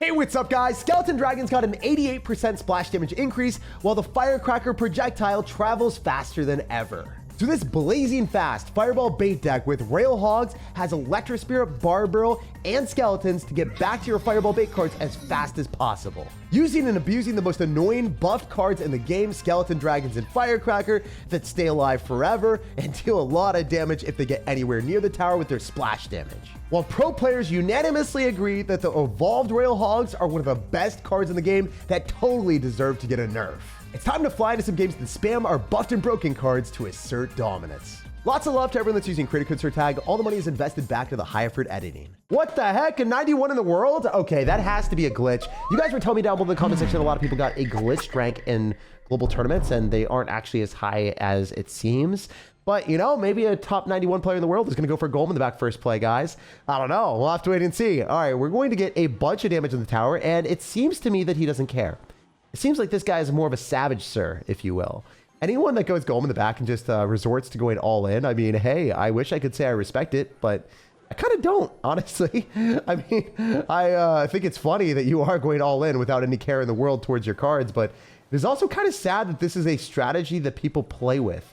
Hey, what's up guys? Skeleton Dragons got an 88% splash damage increase while the Firecracker projectile travels faster than ever. So this blazing fast Fireball bait deck with Rail Hogs has Electro Spirit, Barb Barrel, and Skeletons to get back to your Fireball bait cards as fast as possible. Using and abusing the most annoying buffed cards in the game, Skeleton Dragons and Firecracker, that stay alive forever and deal a lot of damage if they get anywhere near the tower with their splash damage. While pro players unanimously agree that the evolved Rail Hogs are one of the best cards in the game that totally deserve to get a nerf. It's time to fly into some games that spam our buffed and broken cards to assert dominance. Lots of love to everyone that's using creator code SirTag. All the money is invested back to the high effort editing. What the heck? A 91 in the world? Okay, that has to be a glitch. You guys were telling me down below in the comment section a lot of people got a glitched rank in global tournaments and they aren't actually as high as it seems. But, you know, maybe a top 91 player in the world is going to go for gold in the back first play, guys. I don't know. We'll have to wait and see. All right, we're going to get a bunch of damage in the tower, and it seems to me that he doesn't care. It seems like this guy is more of a savage, sir, if you will. Anyone that goes golem in the back and just resorts to going all in, I mean, hey, I wish I could say I respect it, but I kind of don't, honestly. I mean, I think it's funny that you are going all in without any care in the world towards your cards, but it is also kind of sad that this is a strategy that people play with.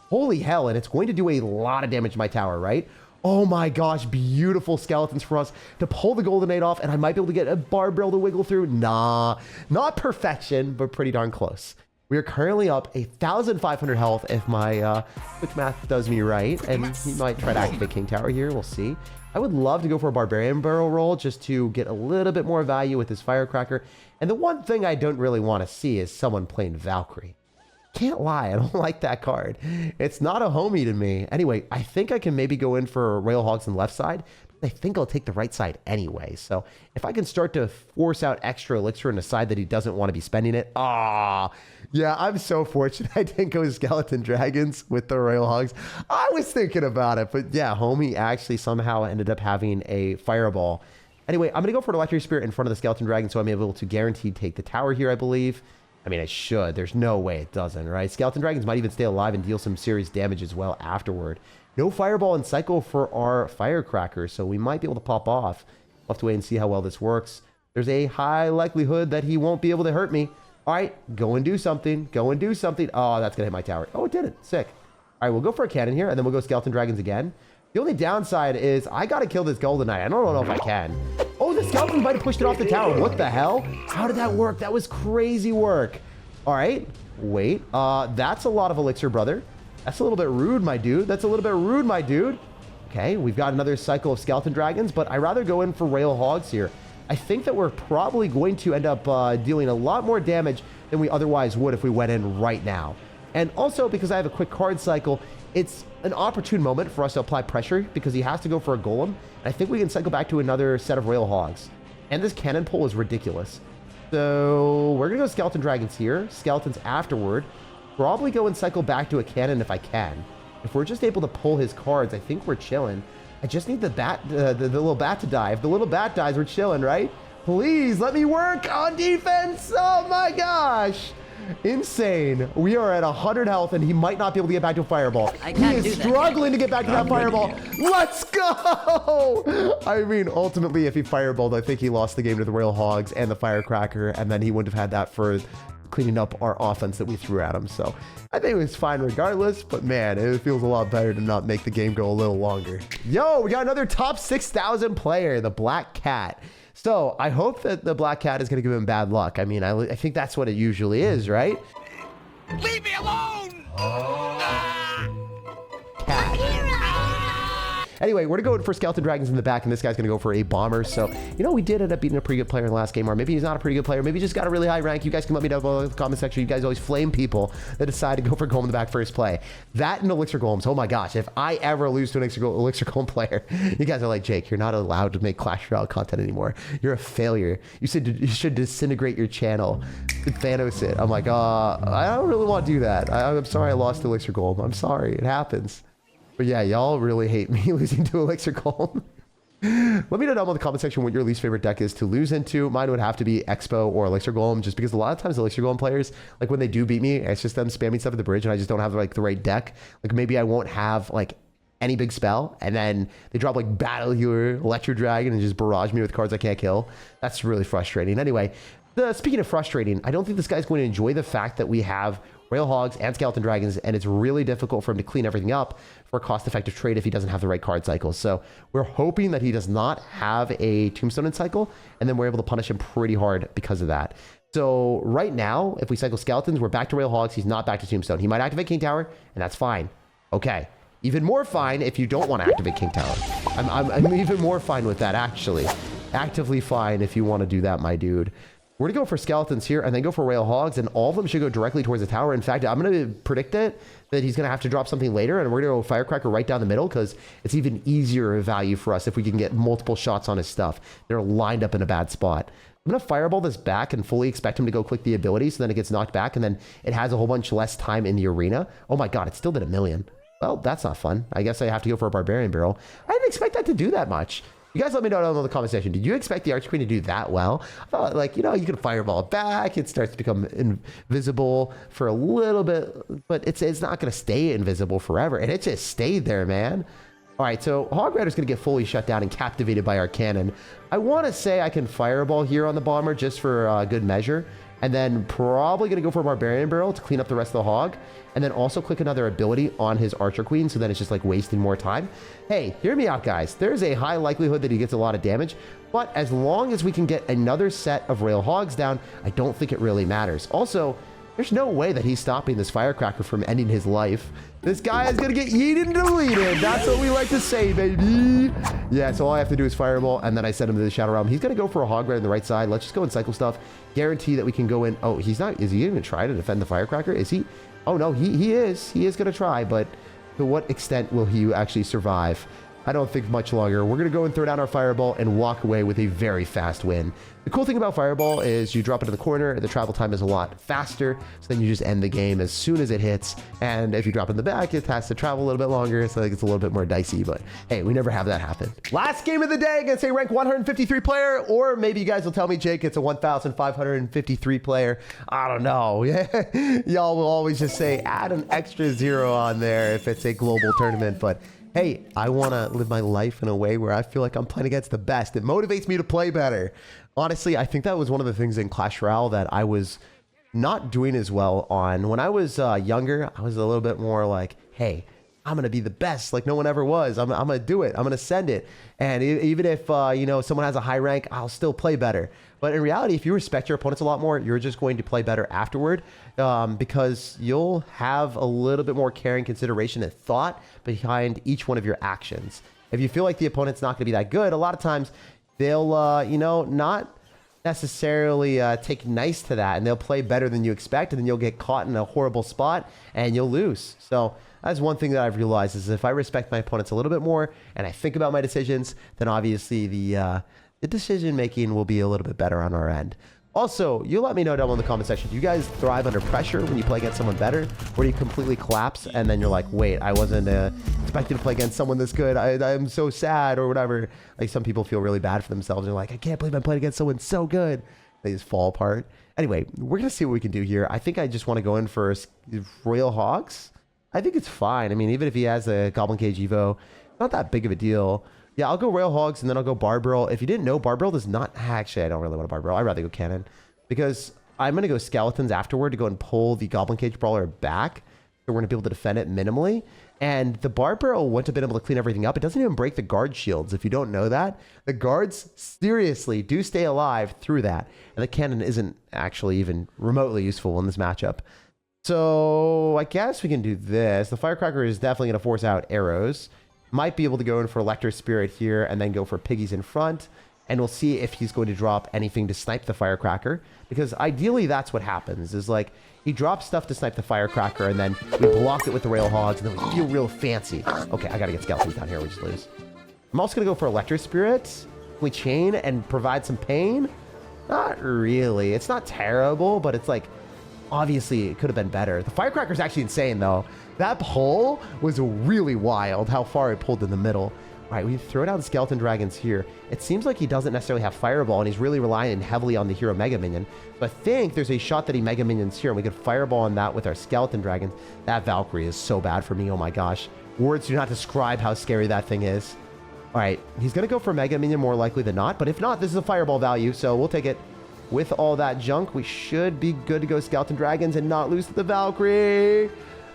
Holy hell, and it's going to do a lot of damage to my tower, right? Oh my gosh, beautiful skeletons for us to pull the Golden Eight off, and I might be able to get a Barb Barrel to wiggle through. Nah, not perfection, but pretty darn close. We are currently up 1,500 health if my quick math does me right, and he might try to activate King Tower here. We'll see. I would love to go for a Barbarian Barrel roll just to get a little bit more value with this Firecracker. And the one thing I don't really want to see is someone playing Valkyrie. Can't lie, I don't like that card. It's not a homie to me. Anyway, I think I can maybe go in for Rail Hogs on the left side. I think I'll take the right side anyway. So if I can start to force out extra elixir on the side that he doesn't want to be spending it. Yeah, I'm so fortunate I didn't go Skeleton Dragons with the Rail Hogs. I was thinking about it, but yeah, homie actually somehow ended up having a Fireball. Anyway, I'm going to go for an Electric Spirit in front of the Skeleton Dragon, so I'm able to guaranteed take the tower here, I believe. I mean, I should. There's no way it doesn't, right? Skeleton Dragons might even stay alive and deal some serious damage as well afterward. No Fireball and Cycle for our Firecracker, so we might be able to pop off. We'll have to wait and see how well this works. There's a high likelihood that he won't be able to hurt me. All right, go and do something. Go and do something. Oh, that's going to hit my tower. Oh, it didn't. Sick. All right, we'll go for a cannon here, and then we'll go Skeleton Dragons again. The only downside is I got to kill this Golden Knight. I don't know if I can. Oh, the Skeleton might have pushed it off the tower. What the hell? How did that work? That was crazy work. All right, wait. That's a lot of elixir, brother. That's a little bit rude, my dude. That's a little bit rude, my dude. Okay, we've got another cycle of Skeleton Dragons, but I'd rather go in for Rail Hogs here. I think that we're probably going to end up dealing a lot more damage than we otherwise would if we went in right now. And also, because I have a quick card cycle, it's an opportune moment for us to apply pressure because he has to go for a Golem. And I think we can cycle back to another set of Rail Hogs. And this cannon pull is ridiculous. So we're going to go Skeleton Dragons here. Skeletons afterward. Probably go and cycle back to a cannon if I can. If we're just able to pull his cards, I think we're chilling. I just need the bat, the little bat to die. If the little bat dies, we're chilling, right? Please let me work on defense. Oh my gosh. Insane. We are at 100 health and he might not be able to get back to a Fireball. He is struggling to get back to that Fireball. Let's go. I mean, ultimately, if he Fireballed, I think he lost the game to the Rail Hogs and the Firecracker, and then he wouldn't have had that for cleaning up our offense that we threw at him. So I think it was fine regardless, but man, it feels a lot better to not make the game go a little longer. Yo, we got another top 6,000 player, the Black Cat. So I hope that the Black Cat is going to give him bad luck. I mean, I think that's what it usually is, right? Leave me alone! Cat. Anyway, we're going to go for Skeleton Dragons in the back, and this guy's going to go for a Bomber. So, you know, we did end up beating a pretty good player in the last game, or maybe he's not a pretty good player. Maybe he just got a really high rank. You guys can let me know below in the comment section. You guys always flame people that decide to go for Golem in the back first play. That and Elixir Golems. Oh my gosh, if I ever lose to an Elixir Golem player, you guys are like, Jake, you're not allowed to make Clash Royale content anymore. You're a failure. You should disintegrate your channel. Thanos it. I'm like, I don't really want to do that. I'm sorry I lost to Elixir Golem. I'm sorry. It happens. But yeah, y'all really hate me losing to Elixir Golem. Let me know down below in the comment section what your least favorite deck is to lose into. Mine would have to be Expo or Elixir Golem, just because a lot of times Elixir Golem players, like when they do beat me, it's just them spamming stuff at the bridge and I just don't have like the right deck. Like maybe I won't have like any big spell, and then they drop like Battle Healer, Electro Dragon, and just barrage me with cards I can't kill. That's really frustrating. Anyway, speaking of frustrating, I don't think this guy's going to enjoy the fact that we have Rail Hogs and Skeleton Dragons, and it's really difficult for him to clean everything up for a cost-effective trade if he doesn't have the right card cycles. So we're hoping that he does not have a Tombstone in cycle, and then we're able to punish him pretty hard because of that. So right now, if we cycle Skeletons, we're back to Rail Hogs. He's not back to Tombstone. He might activate King Tower, and that's fine. Okay. Even more fine if you don't want to activate King Tower. I'm even more fine with that, actually. Actively fine if you want to do that, my dude. We're going to go for Skeletons here and then go for Rail Hogs, and all of them should go directly towards the tower. In fact, I'm going to predict it that he's going to have to drop something later, and we're going to go Firecracker right down the middle because it's even easier value for us if we can get multiple shots on his stuff. They're lined up in a bad spot. I'm going to Fireball this back and fully expect him to go click the ability, so then it gets knocked back, and then it has a whole bunch less time in the arena. Oh my god, it still did 1,000,000. Well, that's not fun. I guess I have to go for a Barbarian Barrel. I didn't expect that to do that much. You guys let me know down in the comment section. Did you expect the Archqueen to do that well? I thought, like, you know, you can Fireball it back. It starts to become invisible for a little bit, but it's not going to stay invisible forever. And it just stayed there, man. All right, so Hog Rider's going to get fully shut down and captivated by our cannon. I want to say I can Fireball here on the Bomber just for good measure. And then probably going to go for a Barbarian Barrel to clean up the rest of the Hog. And then also click another ability on his Archer Queen, so then it's just like wasting more time. Hey, hear me out, guys. There's a high likelihood that he gets a lot of damage, but as long as we can get another set of Rail Hogs down, I don't think it really matters. Also, there's no way that he's stopping this Firecracker from ending his life. This guy is going to get yeeted and deleted. That's what we like to say, baby. Yeah, so all I have to do is Fireball, and then I send him to the Shadow Realm. He's going to go for a Hog Rider on the right side. Let's just go and cycle stuff. Guarantee that we can go in. Oh, he's not. Is he going to try to defend the Firecracker? Is he? Oh, no, he is. He is going to try, but to what extent will he actually survive? I don't think much longer. We're going to go and throw down our Fireball and walk away with a very fast win. The cool thing about Fireball is you drop it in the corner, the travel time is a lot faster, so then you just end the game as soon as it hits. And if you drop it in the back, it has to travel a little bit longer, so it's a little bit more dicey, but hey, we never have that happen. Last game of the day against a rank 153 player, or maybe you guys will tell me, Jake, it's a 1,553 player. I don't know. Y'all will always just say, add an extra 0 on there if it's a global tournament, but hey, I want to live my life in a way where I feel like I'm playing against the best. It motivates me to play better. Honestly, I think that was one of the things in Clash Royale that I was not doing as well on. When I was younger, I was a little bit more like, hey, I'm going to be the best like no one ever was. I'm going to do it. I'm going to send it. And even if, you know, someone has a high rank, I'll still play better. But in reality, if you respect your opponents a lot more, you're just going to play better afterward because you'll have a little bit more care and consideration and thought behind each one of your actions. If you feel like the opponent's not going to be that good, a lot of times they'll, you know, not necessarily take nice to that, and they'll play better than you expect, and then you'll get caught in a horrible spot and you'll lose. So that's one thing that I've realized is if I respect my opponents a little bit more and I think about my decisions, then obviously the decision making will be a little bit better on our end. Also, you let me know down in the comment section, do you guys thrive under pressure when you play against someone better? Or do you completely collapse and then you're like, wait, I wasn't expecting to play against someone this good. I'm so sad or whatever. Like some people feel really bad for themselves. They're like, I can't believe I'm playing against someone so good. They just fall apart. Anyway, we're going to see what we can do here. I think I just want to go in for Royal Hogs. I think it's fine. I mean, even if he has a Goblin Cage Evo, not that big of a deal. Yeah, I'll go Rail Hogs and then I'll go Barbarrel. If you didn't know, Barbarrel does not... Actually, I don't really want a Barbarrel. I'd rather go Cannon because I'm going to go Skeletons afterward to go and pull the Goblin Cage Brawler back. So we're going to be able to defend it minimally. And the Barbarrel wouldn't have been able to clean everything up. It doesn't even break the guard shields. If you don't know that, the guards seriously do stay alive through that. And the Cannon isn't actually even remotely useful in this matchup. So I guess we can do this. The Firecracker is definitely going to force out arrows. Might be able to go in for Electro Spirit here and then go for Piggies in front. And we'll see if he's going to drop anything to snipe the Firecracker. Because ideally that's what happens. Is like he drops stuff to snipe the Firecracker and then we block it with the Rail Hogs and then we feel real fancy. Okay, I got to get Skeletons down here. We just lose. I'm also going to go for Electro Spirit. Can we chain and provide some pain? Not really. It's not terrible, but it's like obviously it could have been better. The Firecracker's actually insane though. That pull was really wild, how far it pulled in the middle. All right, we throw down Skeleton Dragons here. It seems like he doesn't necessarily have Fireball, and he's really relying heavily on the Hero Mega Minion. So I think there's a shot that he Mega Minions here, and we could Fireball on that with our Skeleton Dragons. That Valkyrie is so bad for me, oh my gosh. Words do not describe how scary that thing is. All right, he's going to go for Mega Minion more likely than not, but if not, this is a Fireball value, so we'll take it. With all that junk, we should be good to go Skeleton Dragons and not lose to the Valkyrie.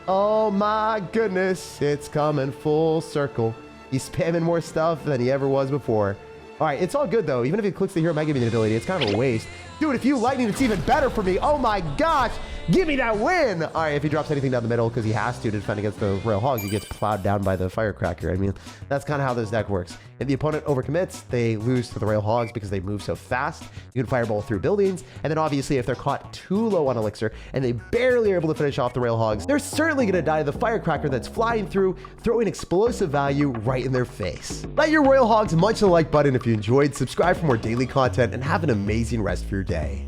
Oh my goodness, it's coming full circle. He's spamming more stuff than he ever was before. All right, it's all good though. Even if he clicks the Hero Mega Minion ability, it's kind of a waste. Dude, if you Lightning, it's even better for me. Oh my gosh, give me that win. All right, if he drops anything down the middle because he has to defend against the Royal Hogs, he gets plowed down by the Firecracker. I mean, that's kind of how this deck works. If the opponent overcommits, they lose to the Royal Hogs because they move so fast. You can Fireball through buildings, and then obviously if they're caught too low on Elixir and they barely are able to finish off the Royal Hogs, they're certainly going to die to the Firecracker that's flying through, throwing explosive value right in their face. Let your Royal Hogs munch the like button if you enjoyed, subscribe for more daily content, and have an amazing rest of your day.